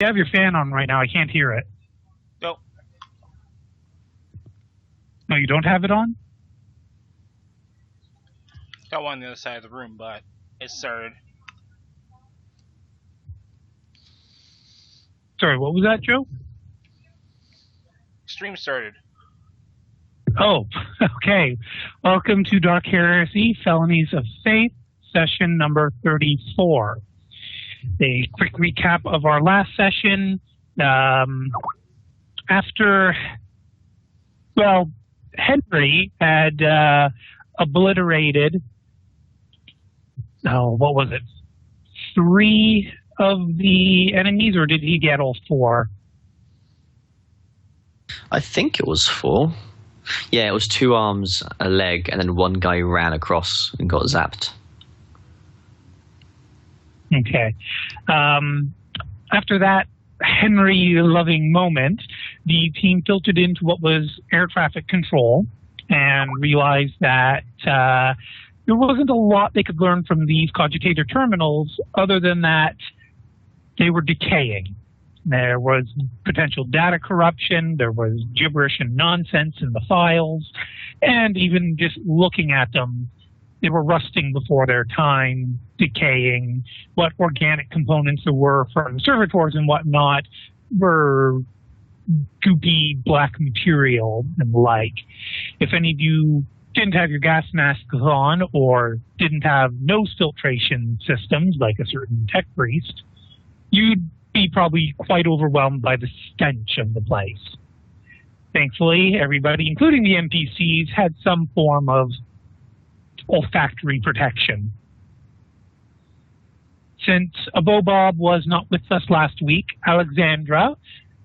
You have your fan on right now. I can't hear it. Nope. No, you don't have it on? Got one on the other side of the room, but it started. Sorry, what was that, Joe? Stream started. Oh, okay. Welcome to Dark Heresy, Felonies of Faith, session number 34. A quick recap of our last session. After, well, Henry had obliterated, what was it? 3 of the enemies, or did he get all 4? I think it was 4. Yeah, it was 2 arms, a leg, and then one guy ran across and got zapped. Okay. After that Henry-loving moment, the team filtered into what was air traffic control and realized that there wasn't a lot they could learn from these cogitator terminals other than that they were decaying. There was potential data corruption, there was gibberish and nonsense in the files, and even just looking at them, they were rusting before their time, decaying. What organic components there were from servitors and whatnot were goopy black material and the like. If any of you didn't have your gas masks on or didn't have nose filtration systems like a certain tech priest, you'd be probably quite overwhelmed by the stench of the place. Thankfully, everybody, including the NPCs, had some form of olfactory protection. Since Abobob was not with us last week, Alexandra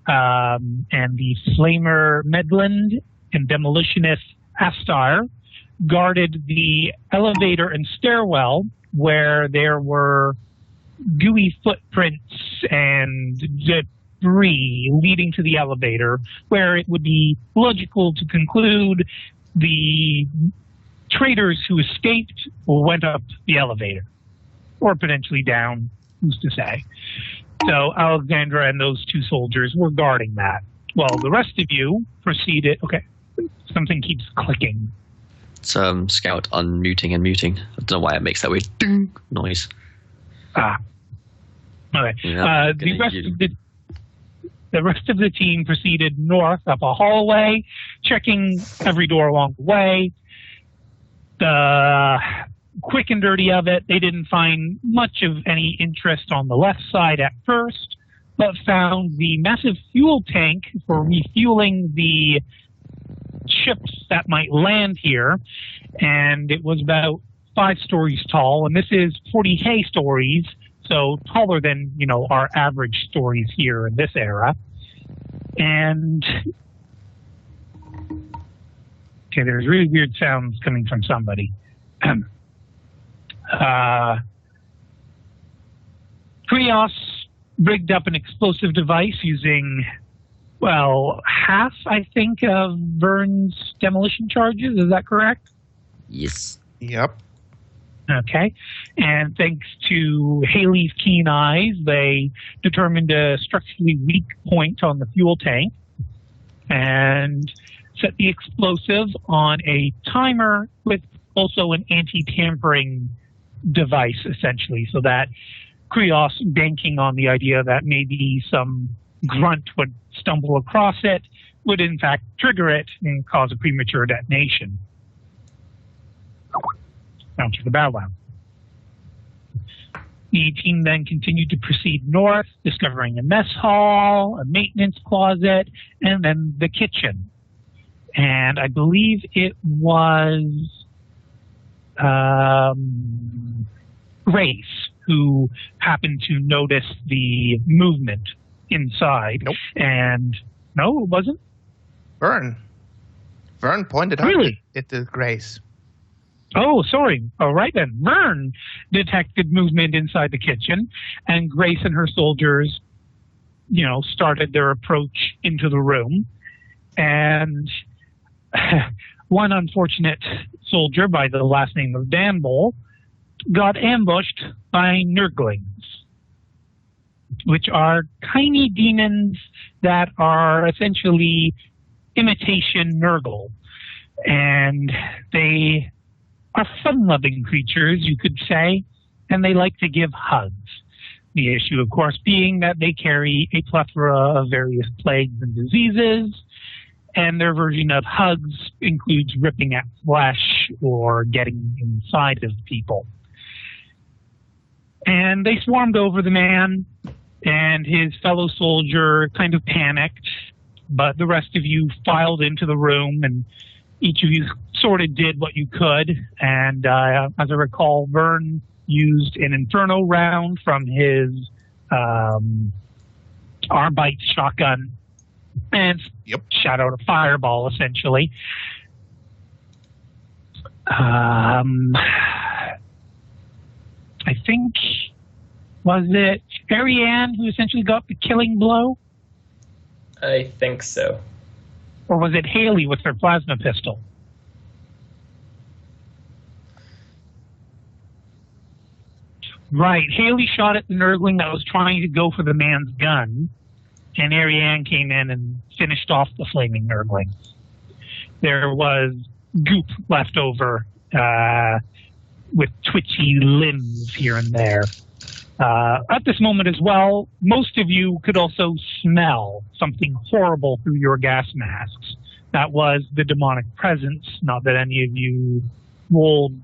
and the Flamer Medland and Demolitionist Astar guarded the elevator and stairwell where there were gooey footprints and debris leading to the elevator, where it would be logical to conclude the traitors who escaped went up the elevator, or potentially down, who's to say. So Alexandra and those 2 soldiers were guarding that. Well, the rest of you proceeded. Okay, something keeps clicking. It's Scout unmuting and muting. I don't know why it makes that weird ding noise. Ah. Okay. Yeah, the rest of the team proceeded north up a hallway, checking every door along the way. The quick and dirty of it, they didn't find much of any interest on the left side at first, but found the massive fuel tank for refueling the ships that might land here, and it was about 5 stories tall, and this is 40K stories, so taller than, our average stories here in this era. And okay, there's really weird sounds coming from somebody. Krios rigged up an explosive device using, half, I think, of Vern's demolition charges. Is that correct? Yes. Yep. Okay. And thanks to Haley's keen eyes, they determined a structurally weak point on the fuel tank and set the explosive on a timer with also an anti-tampering device, essentially, so that Krios, banking on the idea that maybe some grunt would stumble across it, would in fact trigger it and cause a premature detonation. Down to the battleground. The team then continued to proceed north, discovering a mess hall, a maintenance closet, and then the kitchen. And I believe it was Grace who happened to notice the movement inside. Nope. And no, it wasn't? Vern pointed out it to Grace. Oh, sorry. All right then. Vern detected movement inside the kitchen, and Grace and her soldiers, started their approach into the room. And one unfortunate soldier by the last name of Danbull got ambushed by Nurglings. which are tiny demons that are essentially imitation Nurgle. And they are fun-loving creatures, you could say, and they like to give hugs. The issue, of course, being that they carry a plethora of various plagues and diseases, and their version of hugs includes ripping at flesh or getting inside of people. And they swarmed over the man, and his fellow soldier kind of panicked, but the rest of you filed into the room, and each of you sort of did what you could. And as I recall, Vern used an Inferno round from his Arbite shotgun and shot out a fireball, essentially. I think, was it Ariane who essentially got the killing blow? I think so. Or was it Haley with her plasma pistol? Right. Haley shot at the Nurgling that was trying to go for the man's gun, and Ariane came in and finished off the flaming Nurgling. There was goop left over with twitchy limbs here and there. At this moment as well, most of you could also smell something horrible through your gas masks. That was the demonic presence. Not that any of you rolled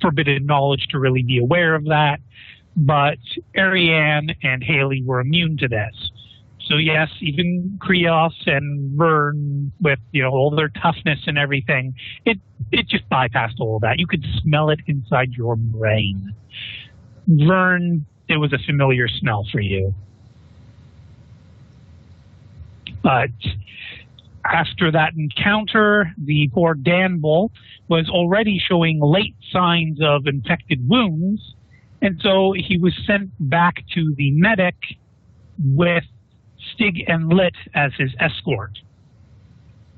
forbidden knowledge to really be aware of that, but Ariane and Haley were immune to this. So yes, even Krios and Vern, with all their toughness and everything, it just bypassed all of that. You could smell it inside your brain. Vern, it was a familiar smell for you. But after that encounter, the poor Danbull was already showing late signs of infected wounds, and so he was sent back to the medic with Stig and Lit as his escort.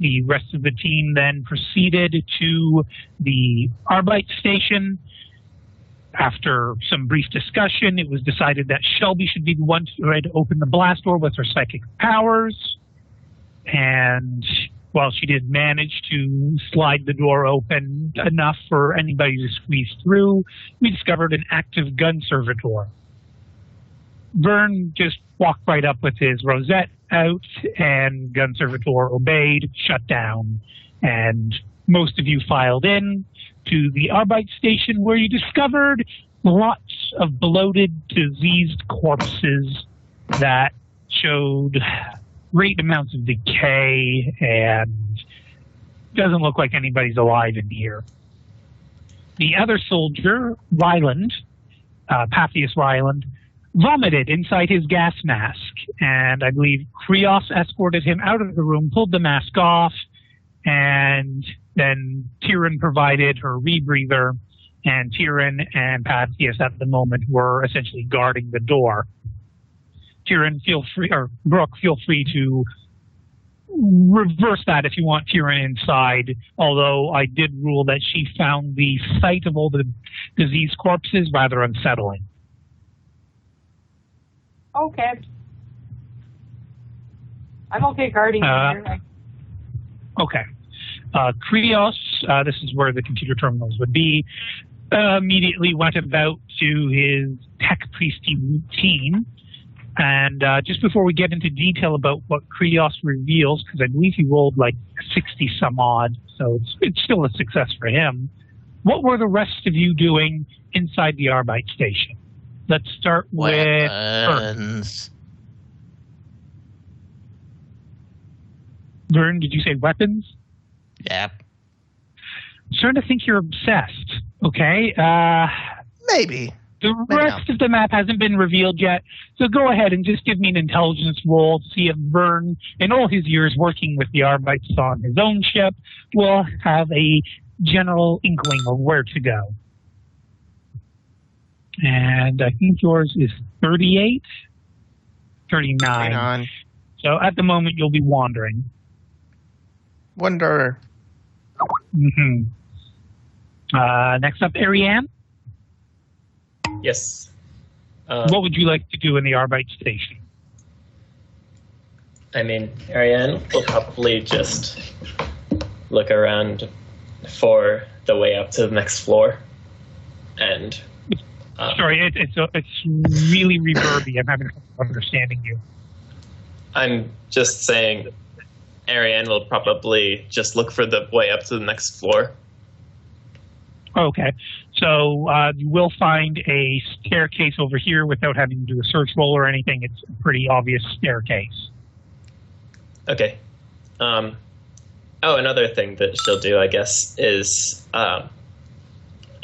The rest of the team then proceeded to the Arbite station. After some brief discussion, it was decided that Shelby should be the one to open the blast door with her psychic powers. And while she did manage to slide the door open enough for anybody to squeeze through, we discovered an active gun servitor. Vern just walked right up with his rosette out, and gun servitor obeyed, shut down, and most of you filed in to the Arbite station, where you discovered lots of bloated, diseased corpses that showed great amounts of decay, and doesn't look like anybody's alive in here. The other soldier, Ryland, Pathius Ryland, vomited inside his gas mask, and I believe Krios escorted him out of the room, pulled the mask off, and then Tyrion provided her rebreather, and Tyrion and Pathius at the moment were essentially guarding the door. Tyrion, feel free, or Brooke, feel free to reverse that if you want Tyrion inside, although I did rule that she found the sight of all the diseased corpses rather unsettling. Okay. I'm okay guarding here. Okay. Krios, this is where the computer terminals would be, immediately went about to his tech priesty routine. And just before we get into detail about what Krios reveals, because I believe he rolled like 60 some odd, so it's still a success for him. What were the rest of you doing inside the Arbite station? Let's start with weapons. Vern, did you say weapons? Yep. I'm starting to think you're obsessed. Okay. Maybe. The rest of the map hasn't been revealed yet, so go ahead and just give me an intelligence roll to see if Vern, in all his years working with the Arbites on his own ship, will have a general inkling of where to go. And I think yours is 38? 39. So at the moment, you'll be wandering. Wonder. Mm-hmm. Next up, Ariane. Yes. What would you like to do in the Arbite station? I mean, Ariane will probably just look around for the way up to the next floor, and sorry, it's really reverby. I'm having trouble understanding you. I'm just saying, Ariane will probably just look for the way up to the next floor. Okay, so you will find a staircase over here without having to do a search roll or anything. It's a pretty obvious staircase. Okay. Another thing that she'll do, I guess, is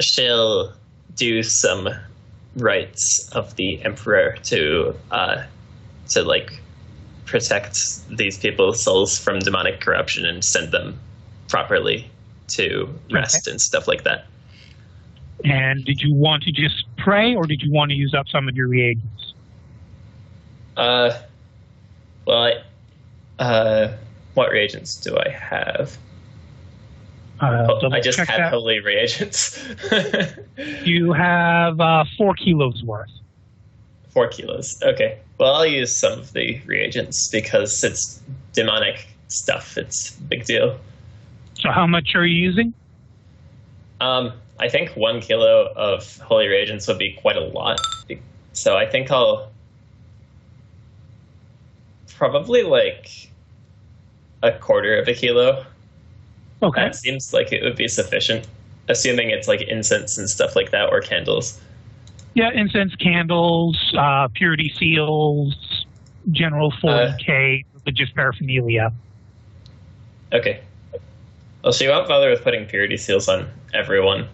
she'll do some rites of the Emperor to like protect these people's souls from demonic corruption and send them properly to rest and stuff like that. And did you want to just pray, or did you want to use up some of your reagents? What reagents do I have? I just had that. holy reagents. You have 4 kilos worth. 4 kilos. Okay. Well, I'll use some of the reagents because it's demonic stuff. It's a big deal. So how much are you using? I think 1 kilo of holy reagents would be quite a lot. So I think I'll probably like 1/4 of a kilo. Okay. That seems like it would be sufficient, assuming it's like incense and stuff like that, or candles. Yeah, incense, candles, purity seals, general 40K religious paraphernalia. Okay. Well, she won't bother with putting purity seals on everyone,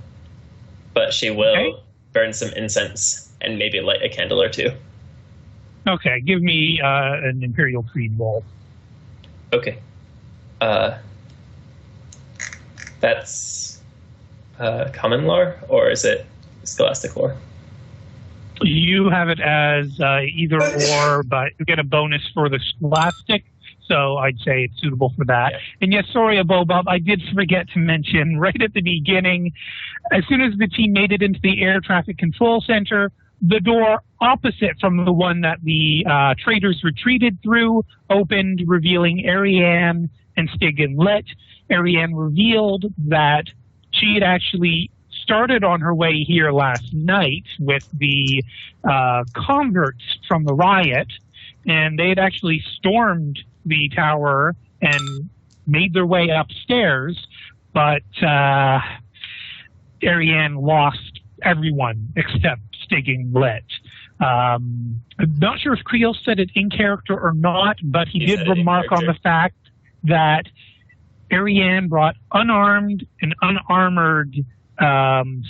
but she will burn some incense and maybe light a candle or two. Okay, give me an Imperial Creed roll. Okay. That's common lore, or is it scholastic lore? You have it as either or, but you get a bonus for the scholastic, so I'd say it's suitable for that. Yeah. And yes, sorry, Bob, I did forget to mention right at the beginning, as soon as the team made it into the air traffic control center, the door opposite from the one that the traders retreated through opened, revealing Ariane and Stig Lit. Ariane revealed that she had actually started on her way here last night with the converts from the riot, and they had actually stormed the tower and made their way upstairs, but Ariane lost everyone except Stig Lit. I'm not sure if Creel said it in character or not, but he did remark on the fact that Ariane brought unarmed and unarmored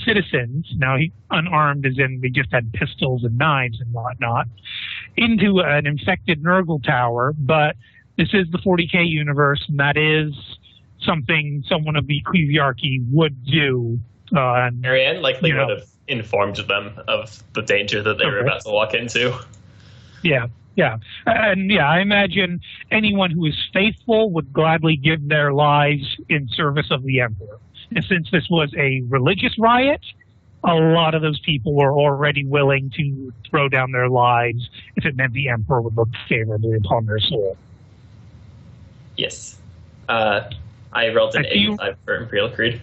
citizens, now unarmed as in they just had pistols and knives and whatnot, into an infected Nurgle tower, but this is the 40K universe, and that is something someone of the Ecclesiarchy would do. Ariane likely would have informed them of the danger that they were about to walk into. Yeah. And I imagine anyone who is faithful would gladly give their lives in service of the Emperor. And since this was a religious riot, a lot of those people were already willing to throw down their lives if it meant the Emperor would look favorably upon their soul. Yes. I rolled an 85 for Imperial Creed.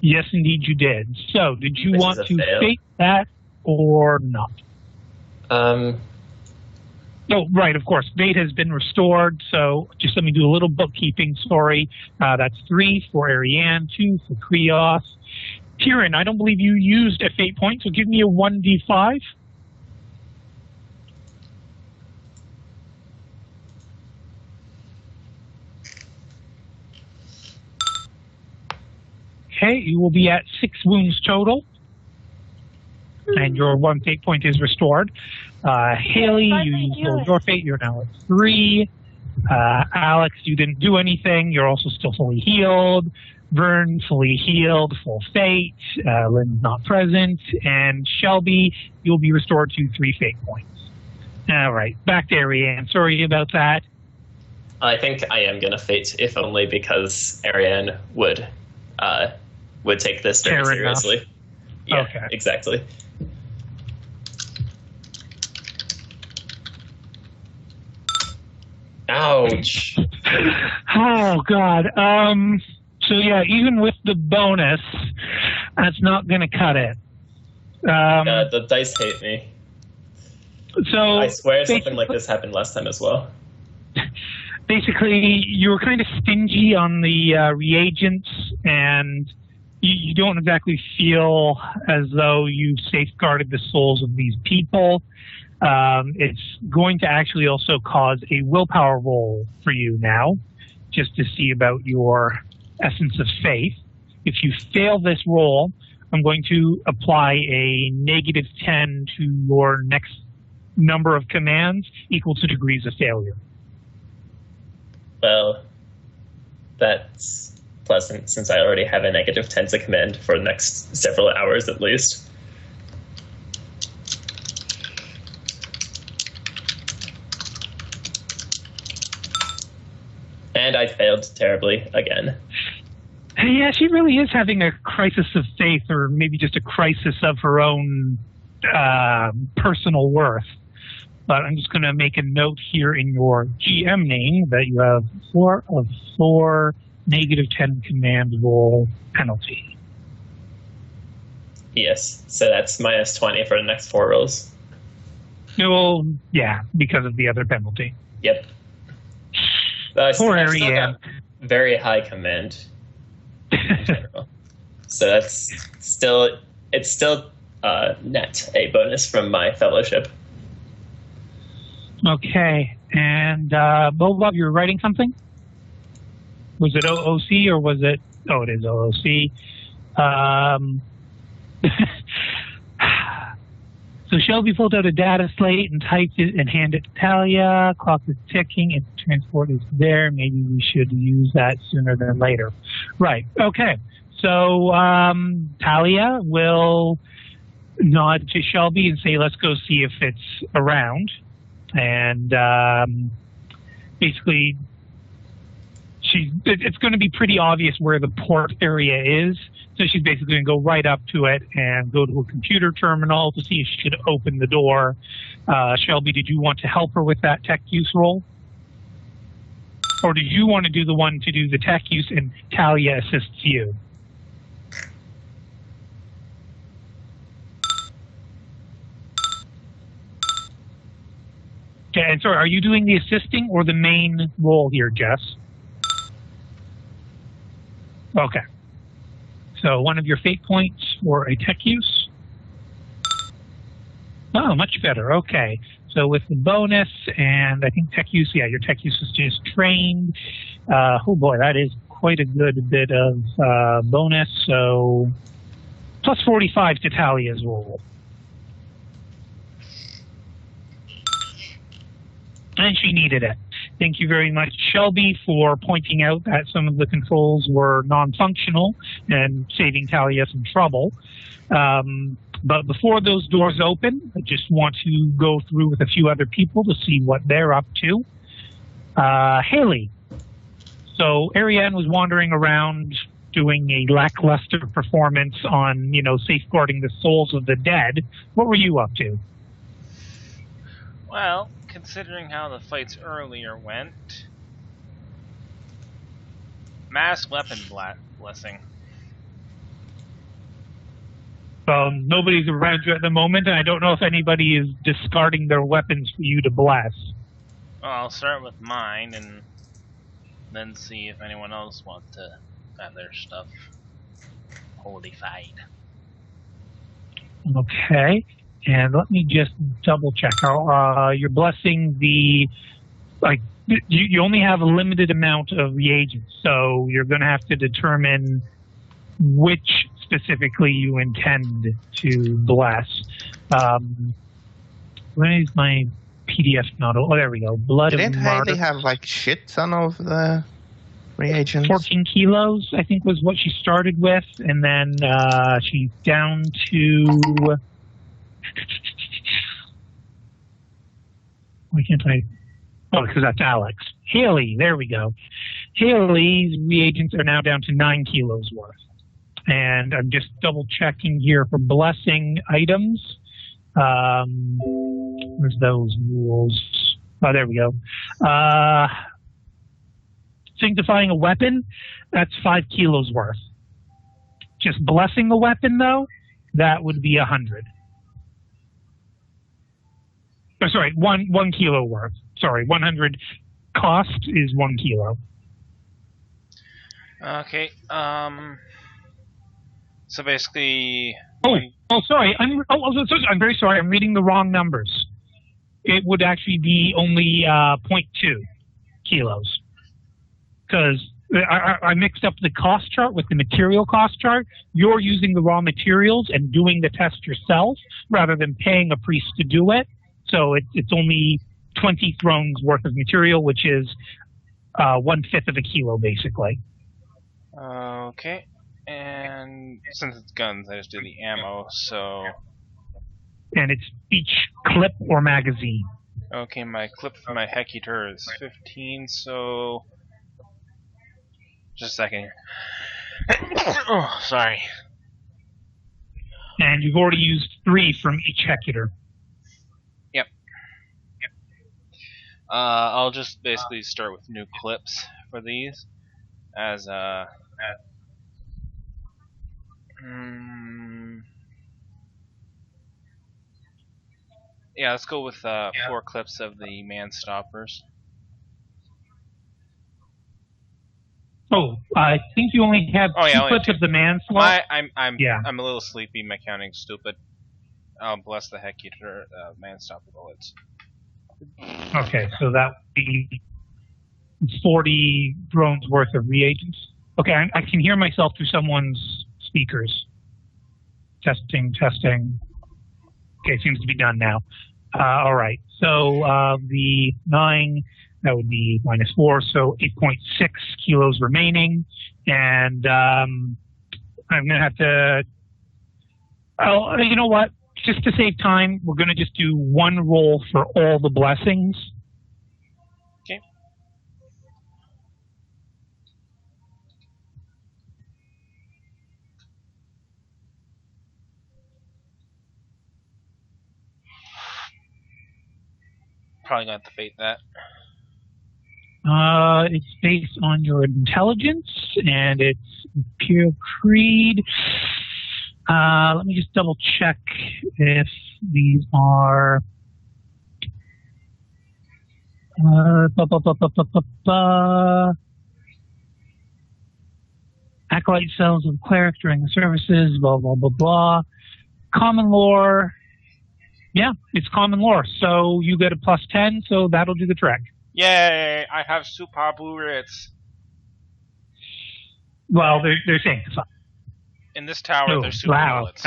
Yes, indeed you did. So, did you want to fake that or not? Oh, right, of course. Fate has been restored, so just let me do a little bookkeeping. Sorry. That's 3 for Ariane, 2 for Krios. Tyrion, I don't believe you used a fate point, so give me a 1d5. Okay, you will be at 6 wounds total, and your 1 fate point is restored. Haley, you used your fate, you're now at 3. Alex, you didn't do anything, you're also still fully healed. Vern, fully healed, full fate. Lynn's not present. And Shelby, you'll be restored to 3 fate points. All right, back to Ariane. Sorry about that. I think I am going to fate, if only because Ariane would take this very seriously. Yeah, okay. Exactly. Ouch. Oh God. So yeah, even with the bonus, that's not going to cut it. The dice hate me. So I swear something like this happened last time as well. Basically, you were kind of stingy on the reagents, and you don't exactly feel as though you safeguarded the souls of these people. It's going to actually also cause a willpower roll for you now, just to see about your essence of faith. If you fail this roll, I'm going to apply a -10 to your next number of commands equal to degrees of failure. Well, that's pleasant since I already have a -10 to command for the next several hours at least. And I failed terribly again. Yeah, she really is having a crisis of faith, or maybe just a crisis of her own personal worth. But I'm just going to make a note here in your GM name that you have 4 of 4 -10 command roll penalty. Yes, so that's -20 for the next 4 rolls. Well, yeah, because of the other penalty. Yep. Poor I've still Ariane. got very high command in general. So it's still net a bonus from my fellowship. Okay, and Bobob, you're writing something? Was it OOC or was it? Oh, it is OOC. So Shelby pulled out a data slate and typed it and handed it to Talia. Clock is ticking and transport is there. Maybe we should use that sooner than later. Right. Okay. So Talia will nod to Shelby and say, let's go see if it's around. And basically, it's going to be pretty obvious where the port area is. So she's basically going to go right up to it and go to a computer terminal to see if she could open the door. Shelby, did you want to help her with that tech use roll? Or do you want to do the one to do the tech use and Talia assists you? Okay, and sorry, are you doing the assisting or the main role here, Jess? Okay. So one of your fate points for a tech use. Oh, much better. Okay. So with the bonus and I think tech use, yeah, your tech use is just trained. Oh boy, that is quite a good bit of bonus. So plus 45 to Talia's roll. And she needed it. Thank you very much, Shelby, for pointing out that some of the controls were non-functional and saving Talia some trouble. But before those doors open, I just want to go through with a few other people to see what they're up to. Haley. So Ariane was wandering around doing a lackluster performance on, safeguarding the souls of the dead. What were you up to? Well, considering how the fights earlier went, mass weapon blessing. Well, nobody's around you at the moment, and I don't know if anybody is discarding their weapons for you to bless. Well, I'll start with mine and then see if anyone else wants to have their stuff holified. Okay. And let me just double check. You're blessing you only have a limited amount of reagents, so you're going to have to determine which specifically you intend to bless. Where is my PDF not? Oh, there we go. Blood Didn't of Martyr. Haley have like shit ton of the reagents? 14 kilos, I think, was what she started with, and then she's down to... Why can't I? Oh, because that's Alex. Haley, there we go. Haley's reagents are now down to 9 kilos worth. And I'm just double checking here for blessing items. Where's those rules? Oh, there we go. Sanctifying a weapon, that's 5 kilos worth. Just blessing a weapon, though, that would be 100. Oh, sorry, 1 kilo worth. Sorry, 100 cost is 1 kilo. Okay. So basically. Sorry. I'm very sorry. I'm reading the wrong numbers. It would actually be only 0.2 kilos. Because I mixed up the cost chart with the material cost chart. You're using the raw materials and doing the test yourself rather than paying a priest to do it. So it's only 20 thrones worth of material, which is 1/5 of a kilo, basically. Okay. And since it's guns, I just do the ammo, so... And it's each clip or magazine. Okay, my clip for my Hecutor is 15, so... Just a second here. Oh, sorry. And you've already used 3 from each Hecutor. Yep. I'll just basically start with new clips for these. As, yeah, let's go with 4 clips of the man stoppers. Oh, I think you only have 2 clips of the manslaughter. I'm a little sleepy. My counting's stupid. Bless the Hecutor manstopper bullets. Okay, so that would be 40 drones worth of reagents. Okay, I can hear myself through someone's speakers. Testing. Okay, seems to be done now. All right, so the 9, that would be -4, so 8.6 kilos remaining. And I'm going to have to... Oh, you know what? Just to save time, we're going to just do 1 roll for all the blessings. Okay. Probably gonna have to fate that. It's based on your intelligence, and it's Imperial Creed. Let me just double check if these are... Acolyte cells of cleric during the services, blah, blah, blah, blah. Common lore. Yeah, it's common lore. So you get a +10, so that'll do the trick. Yay! I have super bullets. Well, they're sanctified. In this tower, there's super bullets.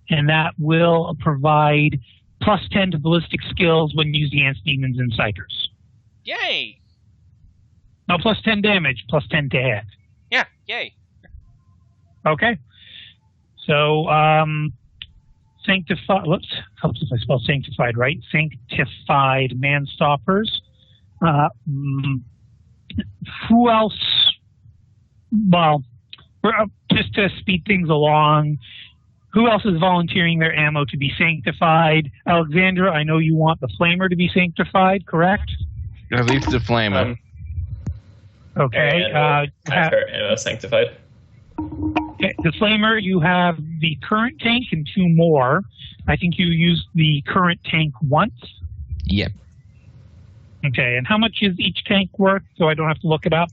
And that will provide +10 to ballistic skills when used against demons and psychers. Yay! No, +10 damage, +10 to hit. Yeah, yay. Okay. So, sanctified, whoops, helps if I spell sanctified right. Sanctified manstoppers. Who else? Well, just to speed things along, who else is volunteering their ammo to be sanctified? Alexandra, I know you want the flamer to be sanctified, correct? At least the flamer. Okay. Have her ammo sanctified. Okay, the flamer, you have the current tank and 2 more. I think you used the current tank once. Yep. Okay, and how much is each tank worth so I don't have to look it up?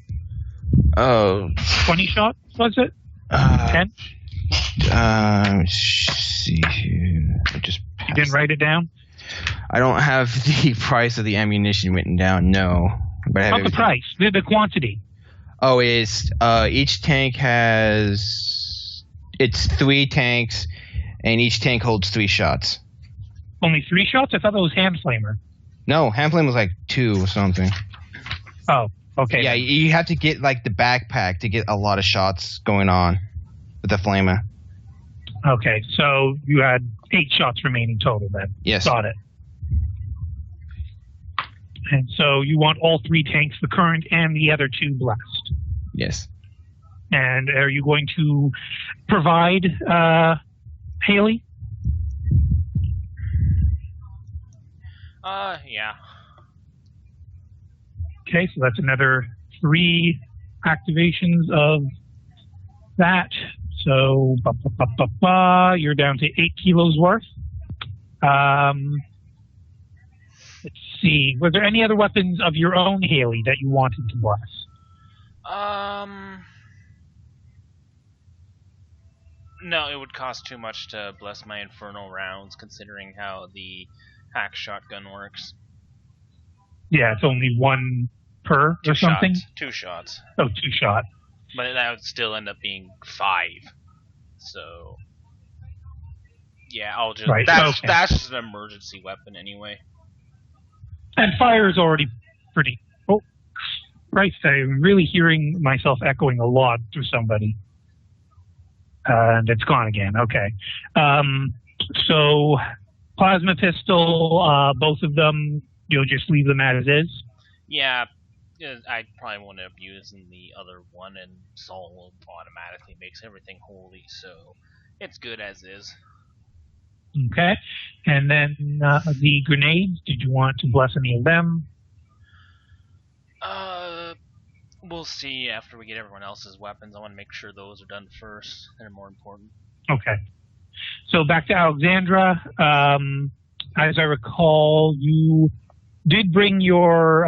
Oh. 20 shots, was it? 10? See here. You didn't write it down? I don't have the price of the ammunition written down, no. But I have Not the price, the quantity. Oh, it's each tank has... It's 3 tanks, and each tank holds 3 shots. Only 3 shots? I thought that was hand flamer. No, hand flame was like 2 or something. Oh, okay. Yeah, you have to get like the backpack to get a lot of shots going on with the flamer. Okay, so you had 8 shots remaining total then. Yes. Got it. And so you want all 3 tanks, the current and the other 2 blessed. Yes. And are you going to provide Haley? Yeah. Okay, so that's another 3 activations of that. So, you're down to 8 kilos worth. Let's see. Were there any other weapons of your own, Haley, that you wanted to bless? No, it would cost too much to bless my infernal rounds, considering how the hack shotgun works. Yeah, it's only 1 per or something? 2 shots. Oh, 2 shot. But that would still end up being 5. So, yeah, I'll just... Right, that's okay. just an emergency weapon anyway. And fire is already pretty... Oh, Christ, I'm really hearing myself echoing a lot through somebody. And it's gone again. Okay. So, plasma pistol, both of them, you'll just leave them as is? Yeah, I probably won't end up using the other one, and Sol automatically makes everything holy, so it's good as is. Okay. And then the grenades, did you want to bless any of them? We'll see after we get everyone else's weapons. I want to make sure those are done first. They're more important. Okay. So back to Alexandra. As I recall, you did bring your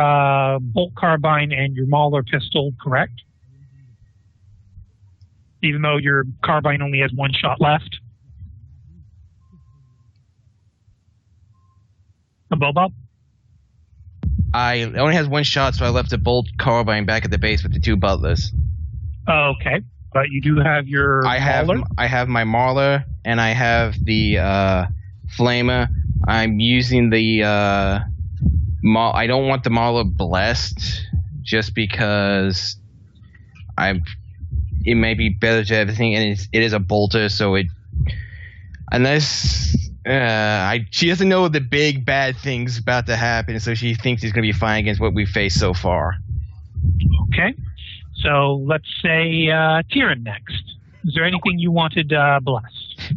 bolt carbine and your Mauler pistol, correct? Even though your carbine only has 1 shot left. A Bob? It only has 1 shot, so I left the bolt carbine back at the base with the 2 butlers. Okay, but you do have your Mauler? I have my Mauler, and I have the Flamer. I'm using the I don't want the Mauler blessed, just because it may be better to everything, and it is a bolter, so unless she doesn't know the big bad things about to happen, so she thinks it's going to be fine against what we've faced so far. Okay, so let's say Tyrion next. Is there anything you wanted blessed?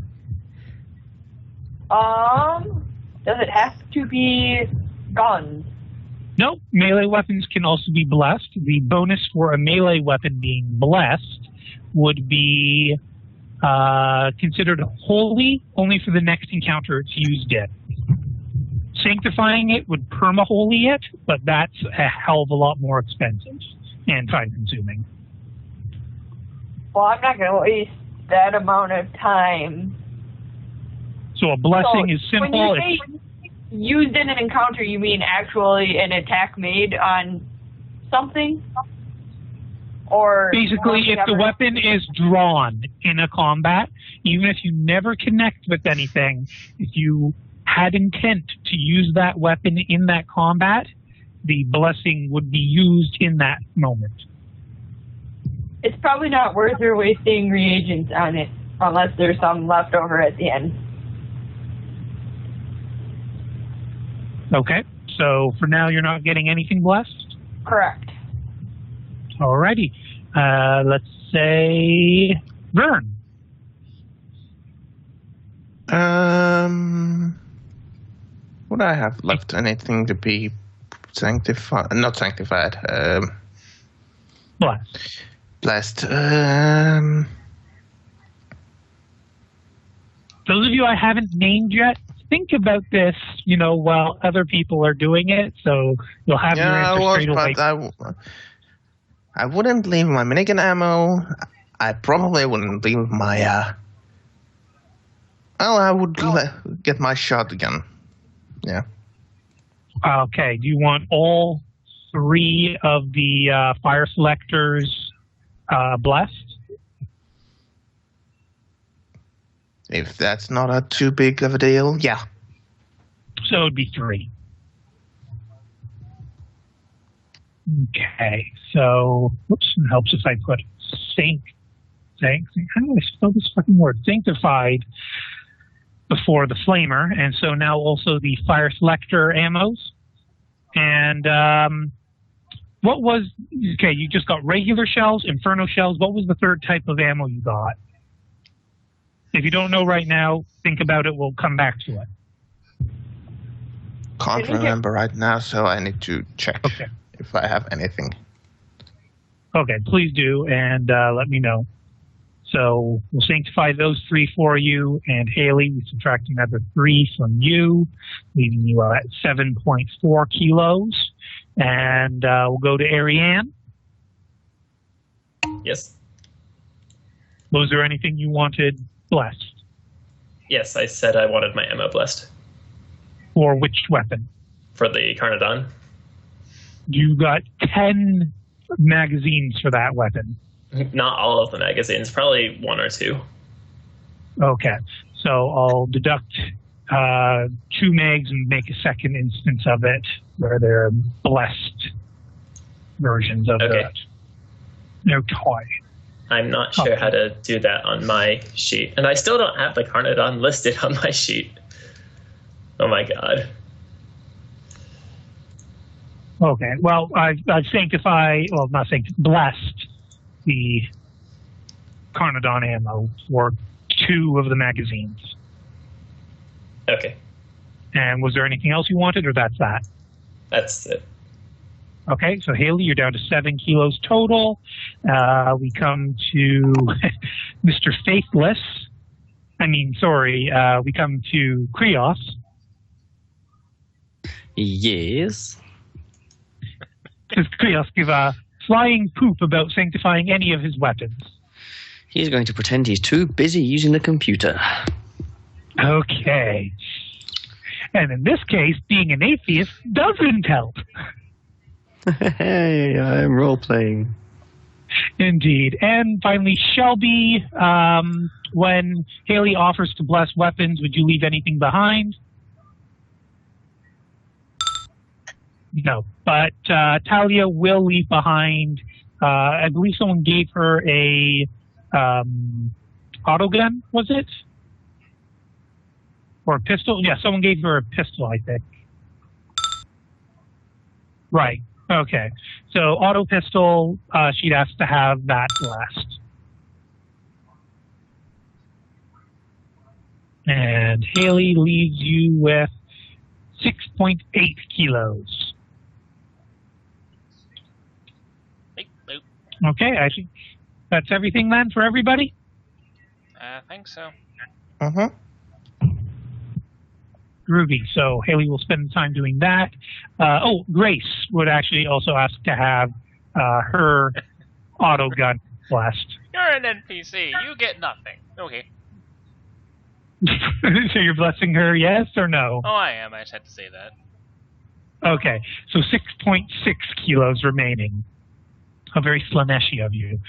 Does it have to be guns? No, melee weapons can also be blessed. The bonus for a melee weapon being blessed would be considered holy only for the next encounter it's used in. Sanctifying it would perma-holy it, but that's a hell of a lot more expensive and time-consuming. Well, I'm not going to waste that amount of time. So a blessing is simple. When you say used in an encounter, you mean actually an attack made on something? Or basically, if the weapon is drawn in a combat, even if you never connect with anything, if you had intent to use that weapon in that combat, the blessing would be used in that moment. It's probably not worth her wasting reagents on it, unless there's some left over at the end. Okay, so for now you're not getting anything blessed? Correct. Alrighty. Let's say Vern. Would I have left anything to be sanctified? Not sanctified. Blessed. Blessed. Those of you I haven't named yet, think about this, while other people are doing it, so you'll have your answer straight away. I wouldn't leave my minigun ammo. I probably wouldn't leave my. I would get my shotgun. Yeah. Okay. Do you want all 3 of the fire selectors blessed? If that's not a too big of a deal, yeah. So it would be 3. Okay, so, whoops, it helps if I put how do I spell this fucking word? Sanctified before the flamer, and so now also the fire selector ammos. And you just got regular shells, inferno shells. What was the 3rd type of ammo you got? If you don't know right now, think about it, we'll come back to it. can't remember right now, so I need to check if I have anything. Okay, please do, and let me know. So we'll sanctify those 3 for you, and Haley, we subtract another 3 from you, leaving you at 7.4 kilos. And we'll go to Ariane. Yes. Was there anything you wanted blessed? Yes, I said I wanted my ammo blessed. For which weapon? For the Carnodon. You got 10 magazines for that weapon. Not all of the magazines, probably 1 or 2. Okay, so I'll deduct 2 mags and make a second instance of it where they're blessed versions of it. No toy. I'm not sure how to do that on my sheet. And I still don't have the Carnodon listed on my sheet. Oh my god. Okay, well, I've blessed the Carnodon ammo for 2 of the magazines. Okay. And was there anything else you wanted, or that's that? That's it. Okay, so Haley, you're down to 7 kilos total. We come to Mr. Faithless. We come to Krios. Yes. Does Krios give a flying poop about sanctifying any of his weapons? He's going to pretend he's too busy using the computer. Okay. And in this case, being an atheist doesn't help. Hey, I'm role-playing. Indeed. And finally, Shelby, when Haley offers to bless weapons, would you leave anything behind? No. But Talia will leave behind, I believe someone gave her a autogun, was it? Or a pistol? Yeah, someone gave her a pistol, I think. Right. Okay. So auto pistol, she'd ask to have that blessed. And Haley leaves you with 6.8 kilos. Okay, I think that's everything then for everybody? I think so. Uh-huh. Groovy. So Haley will spend time doing that. Grace would actually also ask to have her auto gun blessed. You're an NPC. You get nothing. Okay. So you're blessing her, yes or no? Oh, I am. I just had to say that. Okay. So 6.6 kilos remaining. How very Slaneshi of you.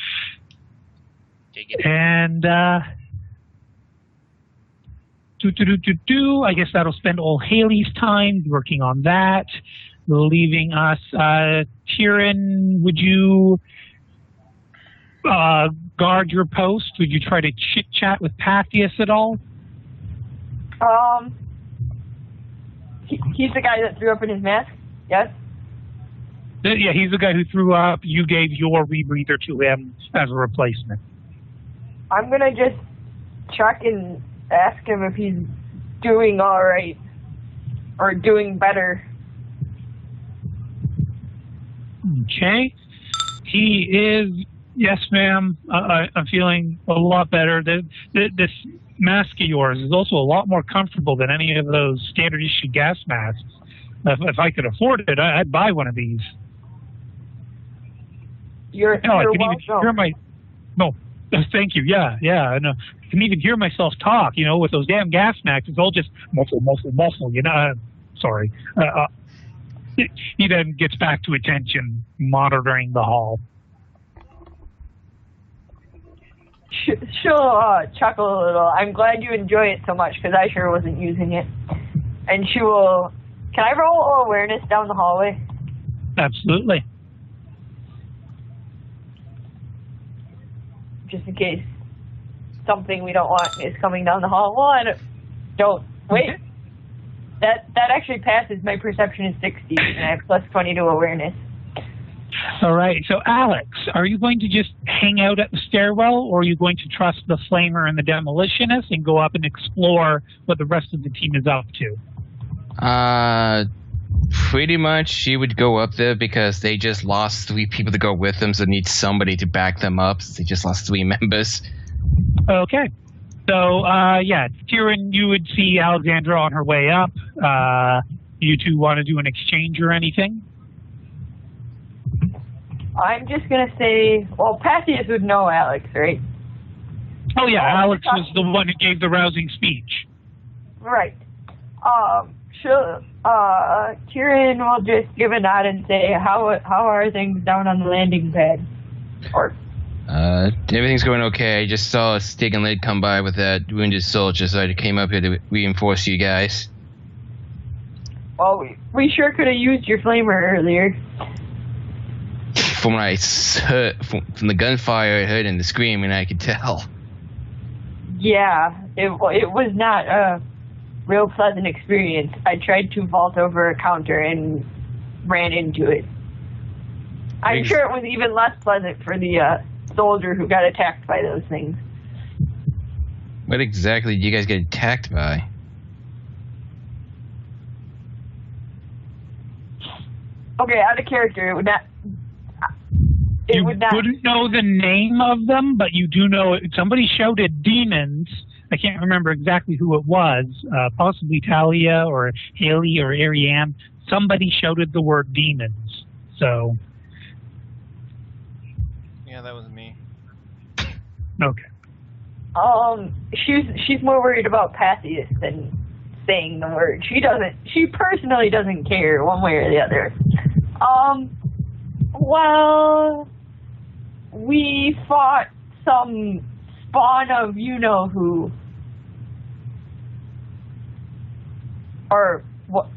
And I guess that'll spend all Haley's time working on that, leaving us. Tyrion, would you guard your post? Would you try to chit-chat with Pathius at all? He's the guy that threw up in his mask, yes? Yeah, he's the guy who threw up. You gave your rebreather to him as a replacement. I'm going to just check and ask him if he's doing all right or doing better. Okay. He is, yes, ma'am. I'm feeling a lot better. This mask of yours is also a lot more comfortable than any of those standard issue gas masks. If I could afford it, I'd buy one of these. You're I can even hear thank you. Yeah. I know. I can even hear myself talk, with those damn gas masks. It's all just muffle, sorry. He then gets back to attention, monitoring the hall. She'll chuckle a little. I'm glad you enjoy it so much, because I sure wasn't using it. And she will... Can I roll awareness down the hallway? Absolutely. Just in case something we don't want is coming down the hall. Well, I don't. Wait. Okay. That actually passes. My perception is 60, and I have plus 20 to awareness. All right. So, Alex, are you going to just hang out at the stairwell, or are you going to trust the Flamer and the Demolitionist and go up and explore what the rest of the team is up to? Pretty much, she would go up there because they just lost 3 people to go with them, so they need somebody to back them up. They just lost 3 members. Okay. So, yeah, Kieran, you would see Alexandra on her way up. You two want to do an exchange or anything? I'm just going to say, well, Passius would know Alex, right? Oh, yeah, Alex was the one who gave the rousing speech. Right. Sure. Kieran will just give a nod and say, how are things down on the landing pad? Or Everything's going okay. I just saw a stick and lid come by with that wounded soldier, so I came up here to reinforce you guys. Well, we sure could have used your flamer earlier. From what I heard, from the gunfire I heard and the screaming, I could tell. Yeah, it was not a real pleasant experience. I tried to vault over a counter and ran into it. I'm sure it was even less pleasant for the soldier who got attacked by those things. What exactly did you guys get attacked by? Okay, out of character, it would not... You wouldn't know the name of them, but you do know somebody shouted demons. I can't remember exactly who it was, possibly Talia or Haley or Ariane. Somebody shouted the word demons. So. Yeah, that was me. Okay. She's more worried about Passius than saying the word. She personally doesn't care one way or the other. Well, we fought some spawn of you-know-who. Or,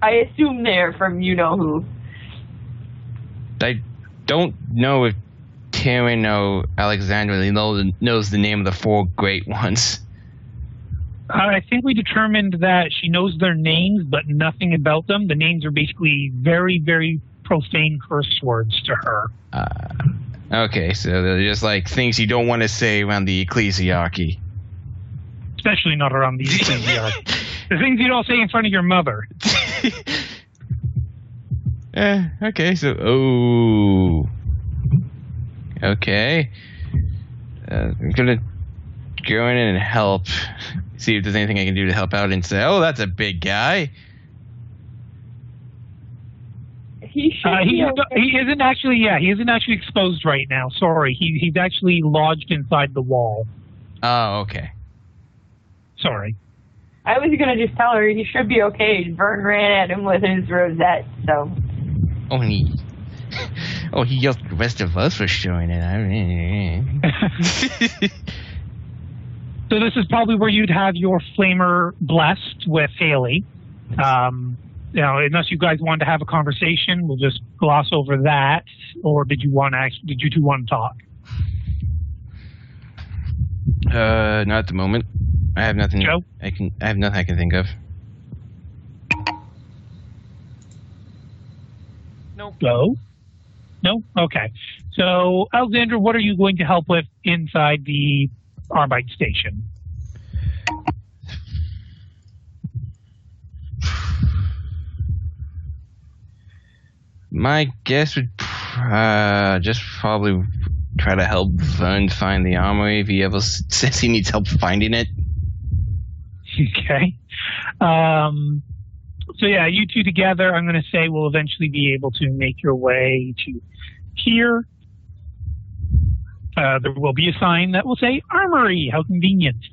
I assume they're from you-know-who. I don't know if Karen or Alexandra knows the name of the 4 great ones. I think we determined that she knows their names, but nothing about them. The names are basically very, very profane curse words to her. Okay, so they're just like things you don't want to say around the ecclesiarchy. Especially not around the ecclesiarchy. The things you don't say in front of your mother. Okay, so... Oh... Okay. I'm gonna go in and help. See if there's anything I can do to help out and say, oh, that's a big guy. He isn't actually exposed right now. Sorry. He's actually lodged inside the wall. Oh, okay. Sorry. I was gonna just tell her he should be okay. Vern ran at him with his rosette, so. He yelled at the rest of us for showing it. So this is probably where you'd have your flamer blessed with Haley. Unless you guys wanted to have a conversation, we'll just gloss over that. Or did you two want to talk? Not at the moment. I have nothing. Joe? I have nothing I can think of. Nope. Joe? No? Okay. So, Alexandra, what are you going to help with inside the Arbite station? My guess would just probably try to help Vern find the armory if he ever says he needs help finding it. Okay. So yeah, you two together, I'm going to say, will eventually be able to make your way to here. There will be a sign that will say Armory. How convenient.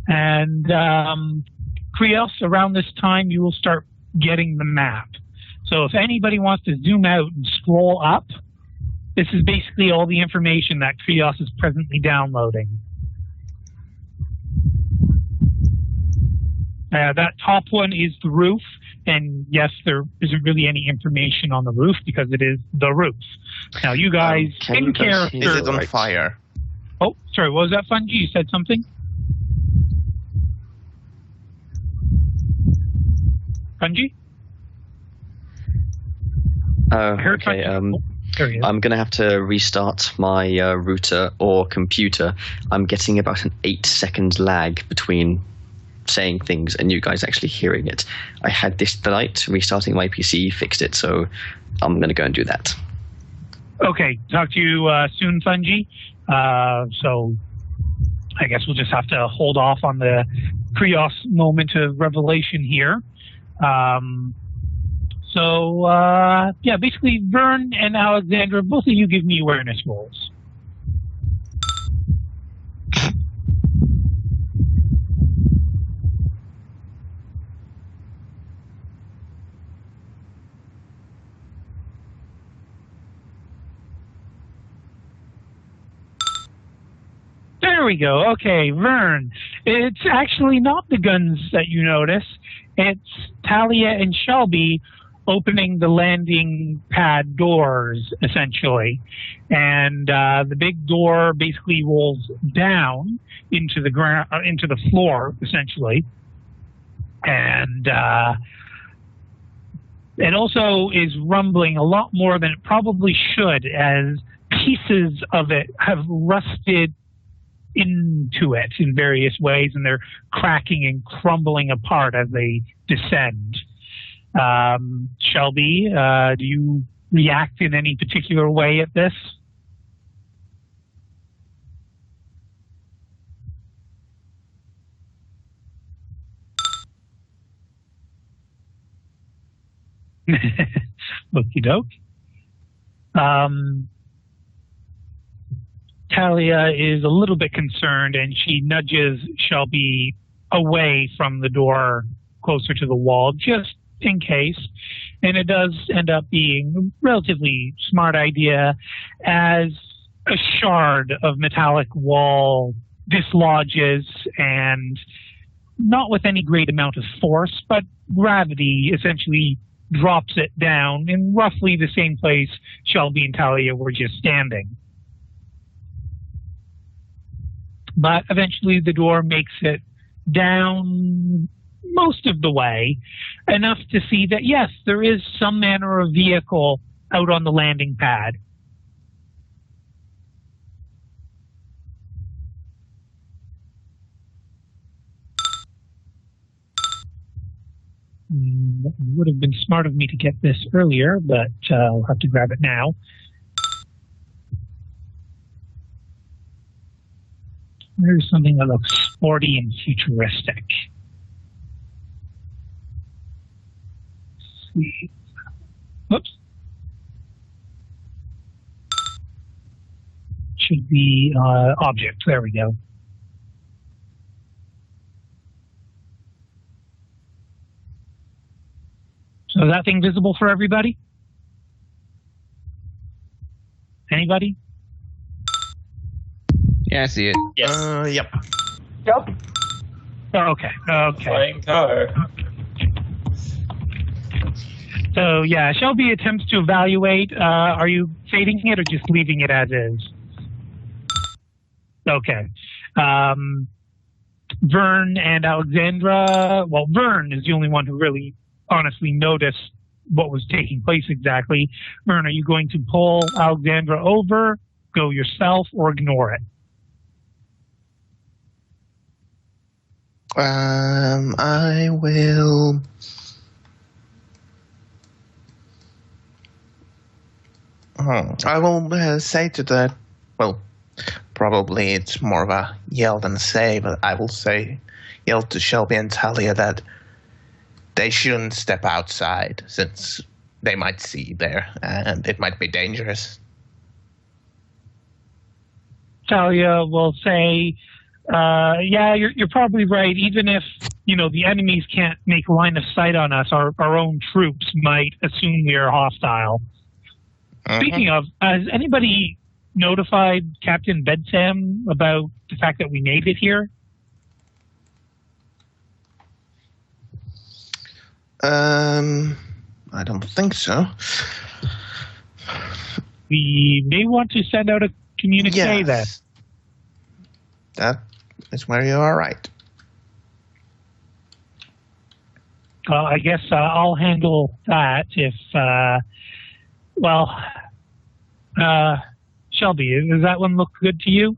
And Krios, around this time, you will start getting the map. So if anybody wants to zoom out and scroll up, this is basically all the information that Krios is presently downloading. That top one is the roof, and yes, there isn't really any information on the roof because it is the roof. Now, you guys, in character... Is it on fire? Oh, sorry, what was that, Fungi? You said something? Fungi? Okay, I'm going to have to restart my router or computer. I'm getting about an 8-second lag between saying things and you guys actually hearing it. I had this tonight, restarting my PC fixed it, so I'm going to go and do that. Okay, talk to you soon, Fungi. So I guess we'll just have to hold off on the Krios moment of revelation here. Yeah, basically, Vern and Alexandra, both of you give me awareness rolls. There we go. Okay, Vern. It's actually not the guns that you notice. It's Talia and Shelby opening the landing pad doors, essentially. And the big door basically rolls down into the ground, into the floor, essentially. And it also is rumbling a lot more than it probably should, as pieces of it have rusted into it in various ways, and they're cracking and crumbling apart as they descend. Shelby, do you react in any particular way at this? Okie doke. Talia is a little bit concerned, and she nudges Shelby away from the door closer to the wall, just in case. And it does end up being a relatively smart idea, as a shard of metallic wall dislodges, and not with any great amount of force, but gravity essentially drops it down in roughly the same place Shelby and Talia were just standing. But eventually the door makes it down most of the way, enough to see that, yes, there is some manner of vehicle out on the landing pad. Would have been smart of me to get this earlier, but I'll have to grab it now. There's something that looks sporty and futuristic. Let's see. Whoops. Should be object. There we go. So is that thing visible for everybody? Anybody? Yeah, I see it. Yes. Yep. Yep. Okay. Flying car. So yeah, Shelby attempts to evaluate. Are you fading it or just leaving it as is? Okay. Vern and Alexandra. Well, Vern is the only one who really honestly noticed what was taking place exactly. Vern, are you going to pull Alexandra over, go yourself, or ignore it? I will. I will say to the. Well, probably it's more of a yell than a say, but I will yell to Shelby and Talia that they shouldn't step outside, since they might see there, and it might be dangerous. Talia will say, yeah, you're probably right. Even if, the enemies can't make line of sight on us, our own troops might assume we are hostile. Speaking of, has anybody notified Captain Bedsam about the fact that we made it here? I don't think so. We may want to send out a communique then. That is where you are right. I guess I'll handle that if, Shelby, does that one look good to you?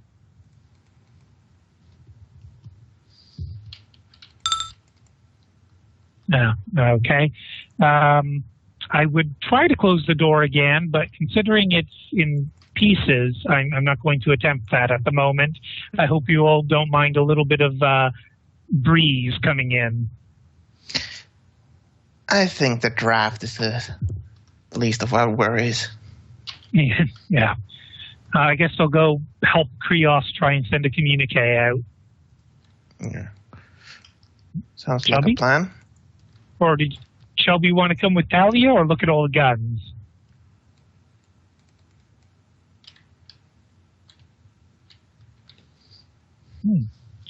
No. Okay. I would try to close the door again, but considering it's in pieces, I'm not going to attempt that at the moment. I hope you all don't mind a little bit of breeze coming in. I think the draft is the least of our worries. Yeah. I guess I'll go help Krios try and send a communique out. Yeah. Sounds Shelby? like a plan. Or did Shelby want to come with Talia or look at all the guns?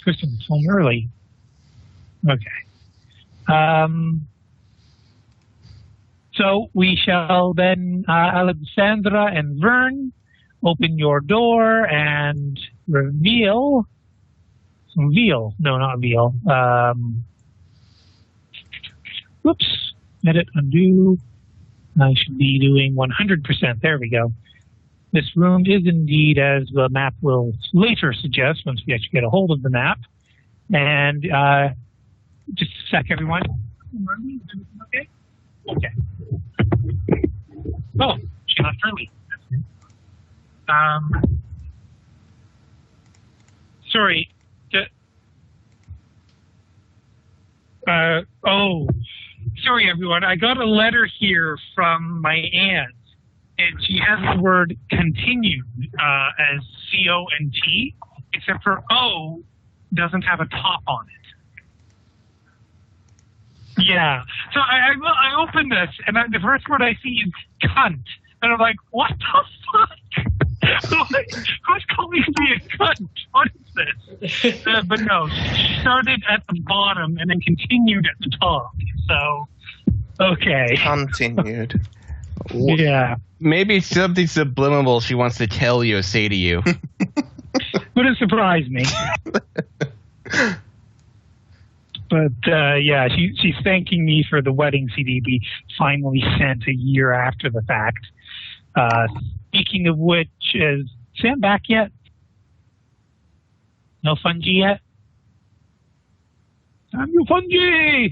Kristen's home early. Okay. So we shall then, Alexandra and Vern, open your door and reveal. No, not reveal. Whoops. Edit, undo. I should be doing 100%. There we go. This room is indeed, as the map will later suggest, once we actually get a hold of the map. And just a sec, everyone. Okay? Okay. Oh, she left early. Sorry. Sorry, everyone. I got a letter here from my aunt, and she has the word continued as C-O-N-T, except for O doesn't have a top on it. Yeah. So I opened this, and the first word I see is cunt. And I'm like, what the fuck? Who's calling me a cunt? What is this? But no, she started at the bottom and then continued at the top. So, okay. Continued. Yeah. Maybe it's something subliminal she wants to tell you or say to you. Wouldn't surprise me. But yeah, she's thanking me for the wedding CD we finally sent a year after the fact. Speaking of which, is Sam back yet? No Fungi yet? Samuel Fungi!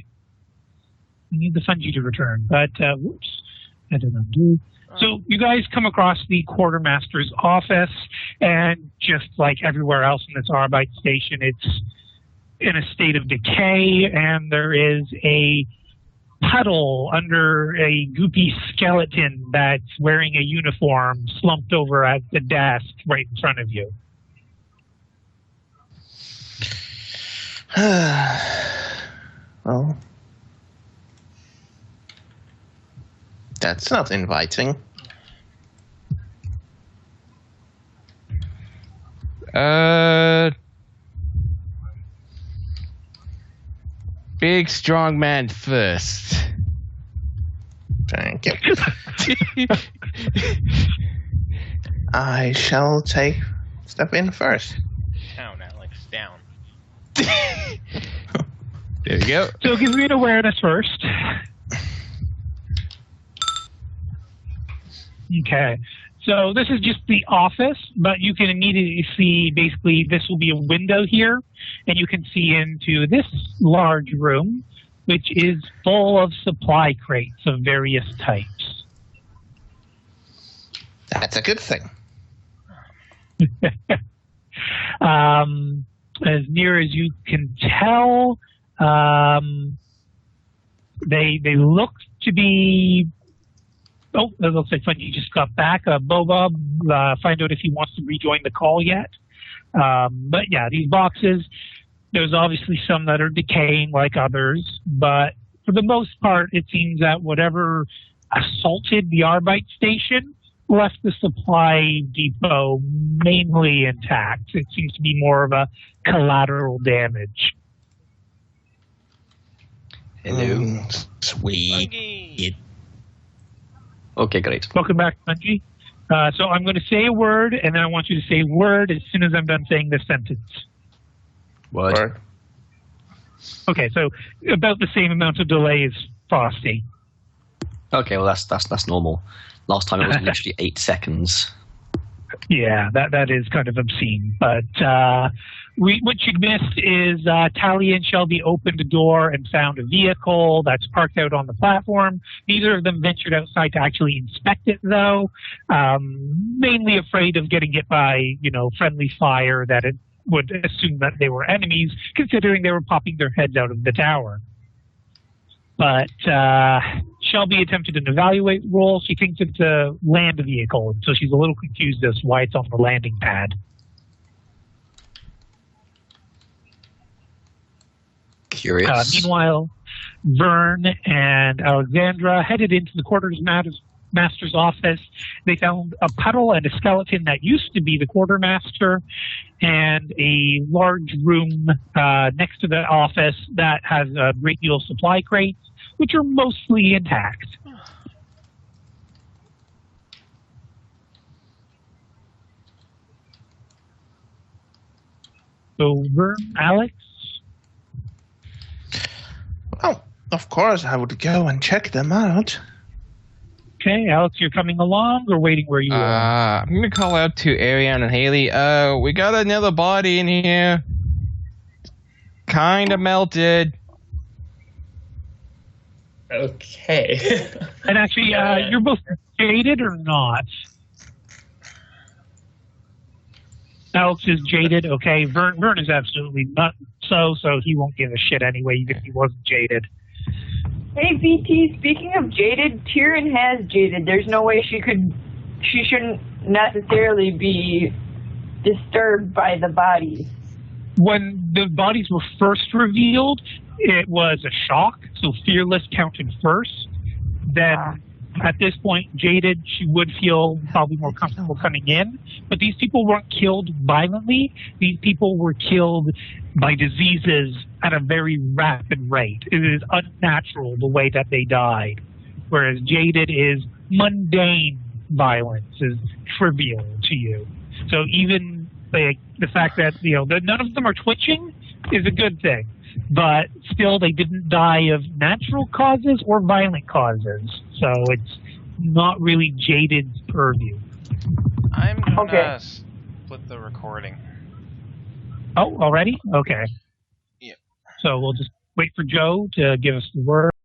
We need the Fungi to return, but whoops, I did not do. So you guys come across the quartermaster's office, and just like everywhere else in this Arbite station, it's in a state of decay, and there is a puddle under a goopy skeleton that's wearing a uniform slumped over at the desk right in front of you. Well, that's not inviting. Big strong man first. Thank you. I shall step in first. Down, Alex, down. There you go. So give me an awareness first. Okay. So this is just the office, but you can immediately see basically this will be a window here, and you can see into this large room, which is full of supply crates of various types. That's a good thing. As near as you can tell, they look to be. Oh, it looks like Fungi just got back. Bob, find out if he wants to rejoin the call yet. But yeah, these boxes, there's obviously some that are decaying like others, but for the most part, it seems that whatever assaulted the Arbite station left the supply depot mainly intact. It seems to be more of a collateral damage. Hello. Sweet. Okay, great. Welcome back, Fungi. So I'm going to say a word, and then I want you to say word as soon as I'm done saying this sentence. Word. Word. Okay, so about the same amount of delay as Frosty. Okay, well that's normal. Last time it was literally 8 seconds. Yeah, that is kind of obscene. But What you'd missed is Talia and Shelby opened a door and found a vehicle that's parked out on the platform. Neither of them ventured outside to actually inspect it, though, mainly afraid of getting hit by, friendly fire that it would assume that they were enemies, considering they were popping their heads out of the tower. But Shelby attempted an evaluate roll. She thinks it's a land vehicle, so she's a little confused as to why it's on the landing pad. Curious. Meanwhile, Vern and Alexandra headed into the quartermaster's office. They found a puddle and a skeleton that used to be the quartermaster, and a large room next to the office that has a great deal of supply crates, which are mostly intact. So, Vern, Alex? Well, of course I would go and check them out. Okay, Alex, you're coming along or waiting where you are? I'm gonna call out to Ariane and Haley. We got another body in here. Kinda melted. Okay. And actually, you're both jaded or not? Alex is jaded. Okay, Vern is absolutely not so he won't give a shit anyway, even if he wasn't jaded. Hey, VT, speaking of jaded, Tyrion has jaded. There's no way she shouldn't necessarily be disturbed by the bodies. When the bodies were first revealed, it was a shock, so Fearless counted first. Then, at this point, jaded, she would feel probably more comfortable coming in. But these people weren't killed violently. These people were killed by diseases at a very rapid rate. It is unnatural the way that they died. Whereas jaded is mundane violence, is trivial to you. So even the fact that none of them are twitching is a good thing. But still, they didn't die of natural causes or violent causes. So it's not really jaded's purview. I'm gonna Okay. split the recording. Oh, already? Okay. Yep. So we'll just wait for Joe to give us the word.